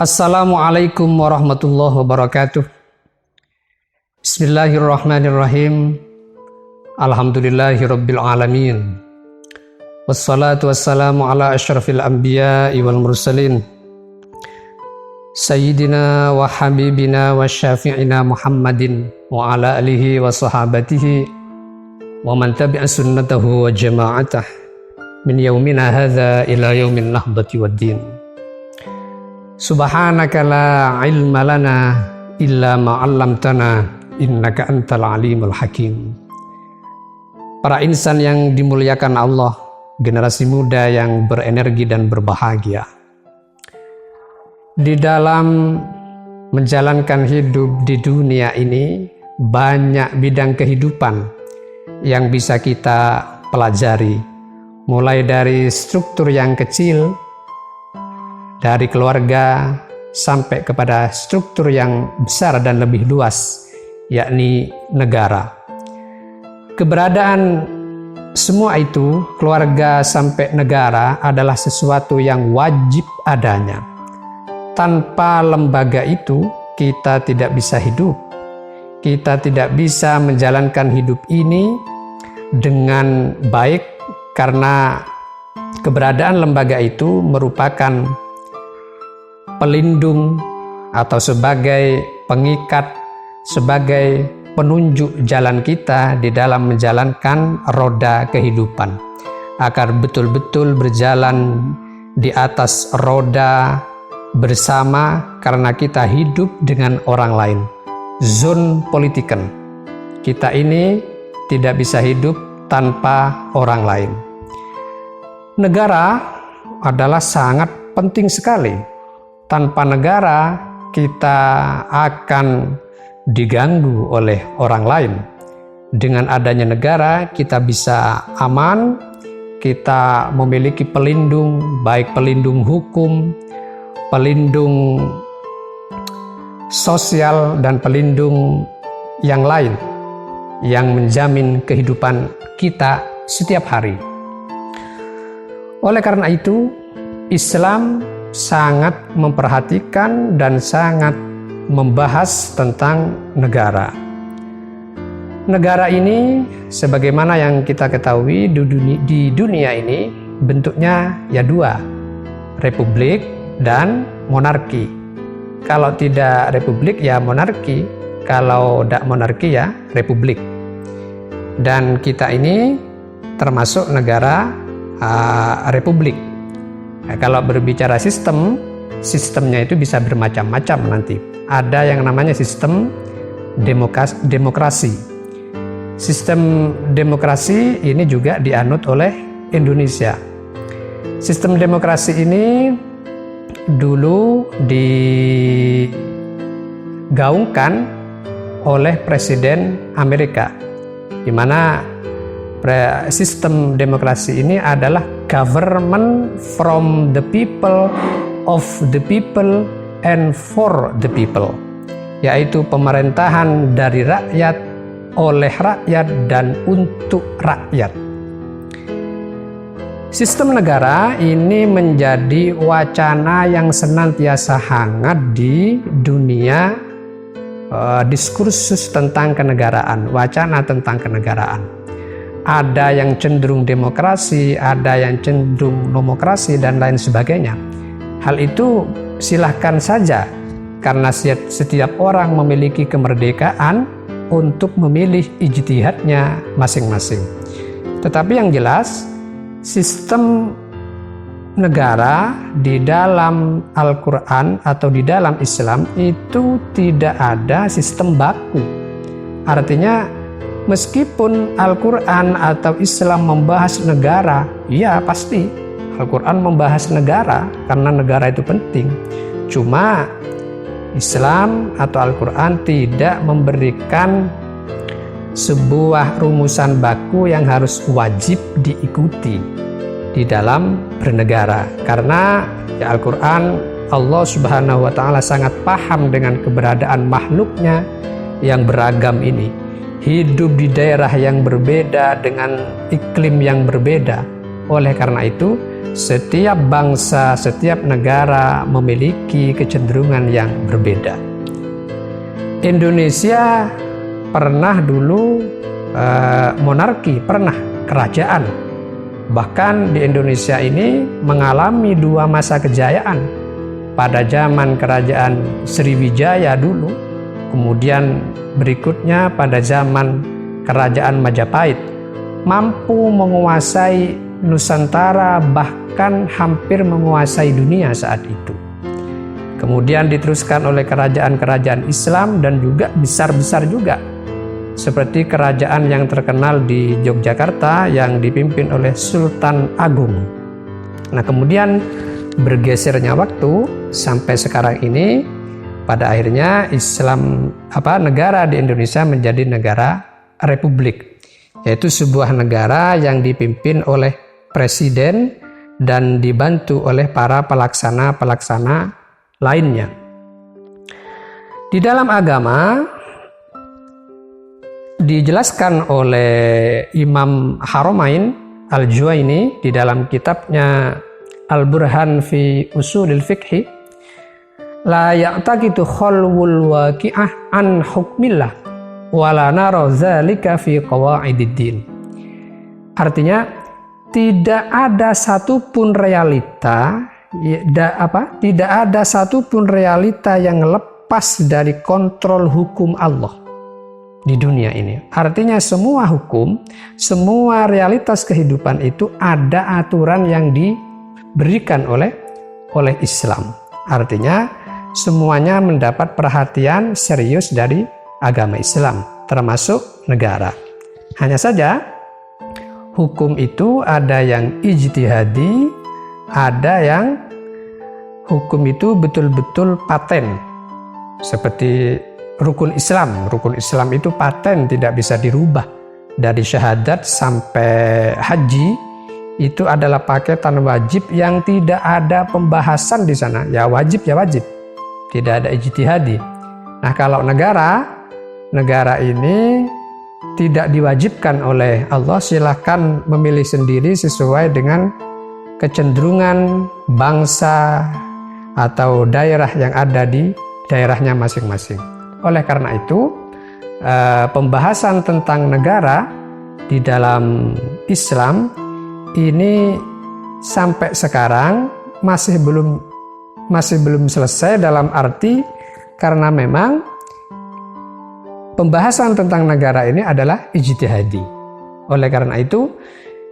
Assalamualaikum warahmatullahi wabarakatuh. Bismillahirrahmanirrahim. Alhamdulillahirabbil alamin. Wassalatu wassalamu ala asyrafil anbiya'i wal mursalin. Sayyidina wa habibina wa syafi'ina Muhammadin wa ala alihi wa sahabatihi wa man tabi'a sunnatahu wa jama'atah min yaumina hadza ila yaumin nahdati waddin. Subhanaka la ilma lana illa ma 'allamtana innaka antal alimul hakim. Para insan yang dimuliakan Allah, generasi muda yang berenergi dan berbahagia. Di dalam menjalankan hidup di dunia ini, banyak bidang kehidupan yang bisa kita pelajari, mulai dari struktur yang kecil, dari keluarga sampai kepada struktur yang besar dan lebih luas, yakni negara. Keberadaan semua itu, keluarga sampai negara, adalah sesuatu yang wajib adanya. Tanpa lembaga itu, kita tidak bisa hidup. Kita tidak bisa menjalankan hidup ini dengan baik, karena keberadaan lembaga itu merupakan pelindung atau sebagai pengikat, sebagai penunjuk jalan kita di dalam menjalankan roda kehidupan, agar betul-betul berjalan di atas roda bersama, karena kita hidup dengan orang lain. Zon politiken, kita ini tidak bisa hidup tanpa orang lain. Negara adalah sangat penting sekali. Tanpa negara, kita akan diganggu oleh orang lain. Dengan adanya negara, kita bisa aman, kita memiliki pelindung, baik pelindung hukum, pelindung sosial, dan pelindung yang lain yang menjamin kehidupan kita setiap hari. Oleh karena itu, Islam sangat memperhatikan dan sangat membahas tentang negara. Negara ini, sebagaimana yang kita ketahui, di dunia ini bentuknya ya dua, republik dan monarki. Kalau tidak republik ya monarki, kalau tidak monarki ya republik. Dan kita ini termasuk negara republik. Nah, kalau berbicara sistemnya itu bisa bermacam-macam nanti. Ada yang namanya sistem demokrasi. Sistem demokrasi ini juga dianut oleh Indonesia. Sistem demokrasi ini dulu digaungkan oleh Presiden Amerika, di mana sistem demokrasi ini adalah government from the people, of the people, and for the people, yaitu pemerintahan dari rakyat, oleh rakyat, dan untuk rakyat. Sistem negara ini menjadi wacana yang senantiasa hangat di dunia diskursus tentang kenegaraan, wacana tentang kenegaraan. Ada yang cenderung demokrasi, ada yang cenderung nomokrasi, dan lain sebagainya. Hal itu silahkan saja, karena setiap orang memiliki kemerdekaan untuk memilih ijtihadnya masing-masing. Tetapi yang jelas, sistem negara di dalam Al-Quran atau di dalam Islam itu tidak ada sistem baku. Artinya, meskipun Al-Quran atau Islam membahas negara, ya pasti Al-Quran membahas negara karena negara itu penting. Cuma Islam atau Al-Quran tidak memberikan sebuah rumusan baku yang harus wajib diikuti di dalam bernegara. Karena ya Al-Quran, Allah Subhanahu wa Ta'ala sangat paham dengan keberadaan makhluknya yang beragam ini. Hidup di daerah yang berbeda dengan iklim yang berbeda. Oleh karena itu, setiap bangsa, setiap negara memiliki kecenderungan yang berbeda. Indonesia pernah dulu monarki, pernah kerajaan. Bahkan di Indonesia ini mengalami 2 masa kejayaan. Pada zaman kerajaan Sriwijaya dulu, kemudian berikutnya pada zaman kerajaan Majapahit, mampu menguasai Nusantara, bahkan hampir menguasai dunia saat itu. Kemudian diteruskan oleh kerajaan-kerajaan Islam dan juga besar-besar juga, seperti kerajaan yang terkenal di Yogyakarta yang dipimpin oleh Sultan Agung. Nah, kemudian bergesernya waktu sampai sekarang ini, pada akhirnya negara di Indonesia menjadi negara republik, yaitu sebuah negara yang dipimpin oleh presiden dan dibantu oleh para pelaksana-pelaksana lainnya. Di dalam agama dijelaskan oleh Imam Haramain Al-Juwaini di dalam kitabnya Al-Burhan fi Usulil Fiqhi, la ya'taqidu khalwul waqi'ah an hukmillah wa la nara dzalika fi qawaididdin. Artinya, tidak ada satupun realita yang lepas dari kontrol hukum Allah di dunia ini. Artinya semua hukum, semua realitas kehidupan itu ada aturan yang diberikan oleh Islam. Artinya semuanya mendapat perhatian serius dari agama Islam, termasuk negara. Hanya saja hukum itu ada yang ijtihadi, ada yang hukum itu betul-betul paten. Seperti rukun Islam. Rukun Islam itu paten, tidak bisa dirubah. Dari syahadat sampai haji itu adalah paketan wajib yang tidak ada pembahasan di sana. Ya wajib, tidak ada ijtihadi. Nah, kalau negara ini tidak diwajibkan oleh Allah, silahkan memilih sendiri sesuai dengan kecenderungan bangsa atau daerah yang ada di daerahnya masing-masing. Oleh karena itu, pembahasan tentang negara di dalam Islam ini sampai sekarang masih belum selesai, dalam arti karena memang pembahasan tentang negara ini adalah ijtihadi. Oleh karena itu,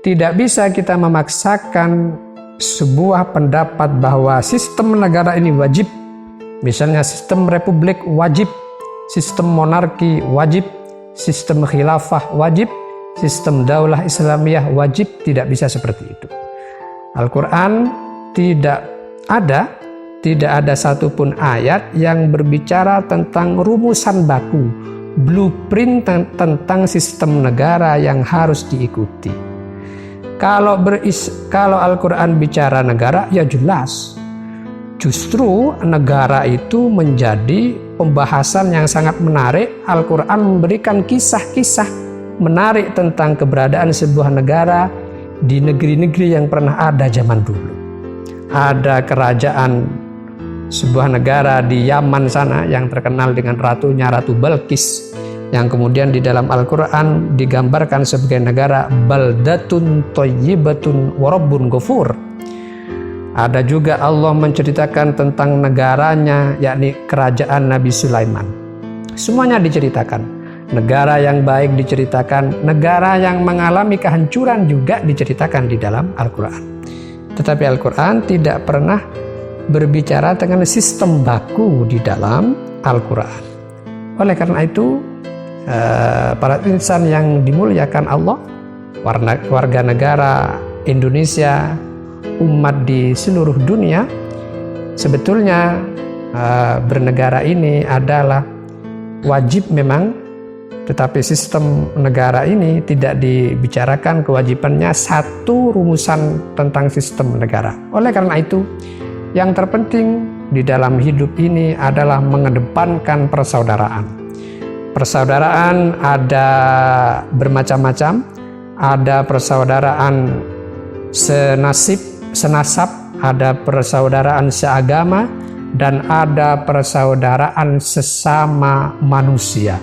tidak bisa kita memaksakan sebuah pendapat bahwa sistem negara ini wajib. Misalnya sistem republik wajib, sistem monarki wajib, sistem khilafah wajib, sistem daulah Islamiyah wajib. Tidak bisa seperti itu. Al-Quran tidak ada satupun ayat yang berbicara tentang rumusan baku, blueprint tentang sistem negara yang harus diikuti. Kalau Al-Quran bicara negara, ya jelas. Justru negara itu menjadi pembahasan yang sangat menarik. Al-Quran memberikan kisah-kisah menarik tentang keberadaan sebuah negara di negeri-negeri yang pernah ada zaman dulu. Ada kerajaan sebuah negara di Yaman sana yang terkenal dengan ratunya Ratu Balqis, yang kemudian di dalam Al-Quran digambarkan sebagai negara baldatun thayyibatun wa rabbun ghafur. Ada juga Allah menceritakan tentang negaranya, yakni kerajaan Nabi Sulaiman. Semuanya diceritakan. Negara yang baik diceritakan, negara yang mengalami kehancuran juga diceritakan di dalam Al-Quran. Tetapi Al-Quran tidak pernah berbicara dengan sistem baku di dalam Al-Quran. Oleh karena itu, para insan yang dimuliakan Allah, warga negara Indonesia, umat di seluruh dunia, sebetulnya bernegara ini adalah wajib memang, tetapi sistem negara ini tidak dibicarakan kewajibannya satu rumusan tentang sistem negara. Oleh karena itu, yang terpenting di dalam hidup ini adalah mengedepankan persaudaraan. Persaudaraan ada bermacam-macam, ada persaudaraan senasib, senasab, ada persaudaraan seagama, dan ada persaudaraan sesama manusia.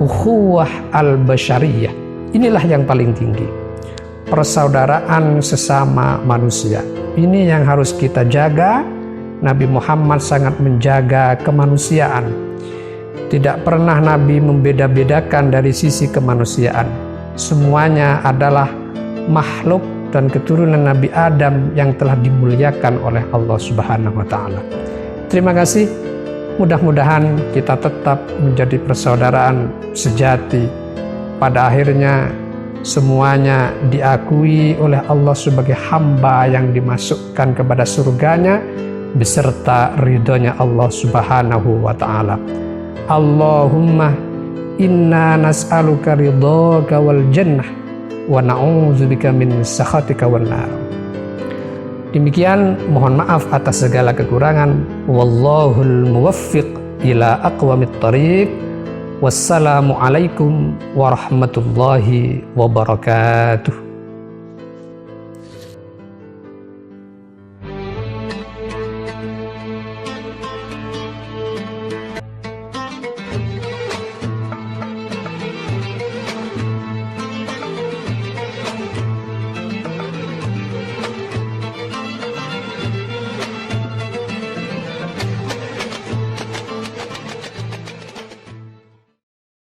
Ukhuwah al-basyariyah. Inilah yang paling tinggi. Persaudaraan sesama manusia. Ini yang harus kita jaga. Nabi Muhammad sangat menjaga kemanusiaan. Tidak pernah Nabi membeda-bedakan dari sisi kemanusiaan. Semuanya adalah makhluk dan keturunan Nabi Adam yang telah dimuliakan oleh Allah Subhanahu wa Ta'ala. Terima kasih. Mudah-mudahan kita tetap menjadi persaudaraan sejati. Pada akhirnya semuanya diakui oleh Allah sebagai hamba yang dimasukkan kepada surganya beserta ridhonya Allah Subhanahu wa Ta'ala. Allahumma inna nas'aluka ridhaka wal jannah wa na'udzubika min sakhatika wan nar. Demikian, mohon maaf atas segala kekurangan. Wallahul muwaffiq ila aqwamit thariq. Wassalamualaikum warahmatullahi wabarakatuh.